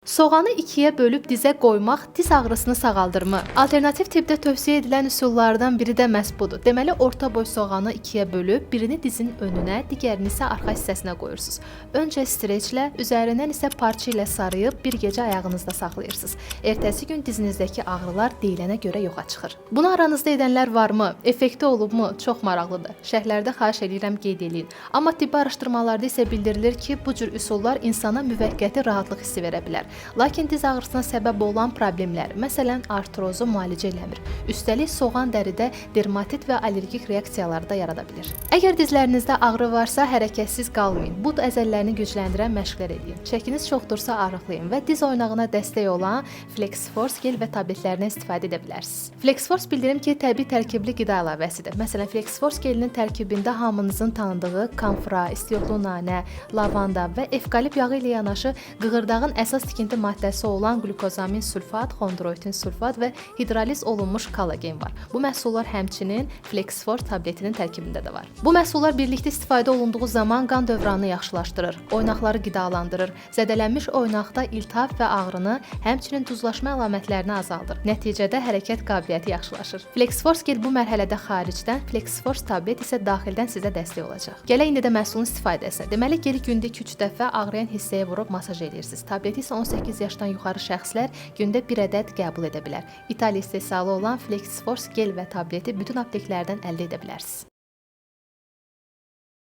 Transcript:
Soğanı ikiyə bölüb dizə qoymaq diz ağrısını sağaldırmı? Alternativ tibbdə tövsiyə edilən üsullardan biri də məhz budur. Deməli, orta boy soğanı ikiyə bölüb, birini dizin önünə, digərini isə arxa hissəsinə qoyursunuz. Öncə streçlə, üzərindən isə parça ilə sarıyıb bir gecə ayağınızda saxlayırsınız. Ertəsi gün dizinizdəki ağrılar deyilənə görə yoxa çıxır. Bunu aranızda edənlər varmı? Effekti olubmu? Çox maraqlıdır. Şərhlərdə xahiş edirəm qeyd eləyin. Amma tibbi araşdırmalarda isə bildirilir ki, bu cür üsullar insana müvəqqəti rahatlıq hissi verə bilər. Lakin diz ağrısına səbəb olan problemlər, məsələn, artrozu müalicə eləmir. Üstəlik, soğan dəridə dermatit və allergik reaksiyalar da yarada bilir. Əgər dizlərinizdə ağrı varsa, hərəkətsiz qalmayın. Bud əzələlərini gücləndirən məşqlər edin. Çəkiniz çoxdursa arıqlayın və diz oynağına dəstək olan Flexforce gel və tabletlərindən istifadə edə bilərsiniz. Flexforce bildirim ki, təbii tərkibli qida əlavəsidir. Məsələn, Flexforce gelinin tərkibində hamınızın tanıdığı kamfra, istiyoxlu nanə, lavanda və evkalip yağı ilə yanaşı qığırdağın əsas tikinti maddəsi olan qlukozamin sulfat, xondroitin sulfat və hidroliz olunmuş kollagen var. Bu məhsullar həmçinin Flexforce tabletinin tərkibində də var. Bu məhsullar birlikdə istifadə olunduğu zaman qan dövranını yaxşılaşdırır, oynaqları qidalandırır, zədələnmiş oynaqda iltihab və ağrını, həmçinin duzlaşma əlamətlərini azaldır. Nəticədə hərəkət qabiliyyəti yaxşılaşır. Flexforce gel bu mərhələdə xaricdən, Flexforce tablet isə daxildən sizə dəstək olacaq. Gələk indi də məhsulun istifadəsinə. Deməli, geri gündə 2-3 dəfə ağrıyan hissəyə vurub masaj edirsiniz. Tableti isə 18 yaşdan yuxarı şəxslər gündə 1 ədəd qəbul edə bilər. İtaliya istehsalı olan Flexforce gel və tableti bütün apteklərdən əldə edə bilərsiniz.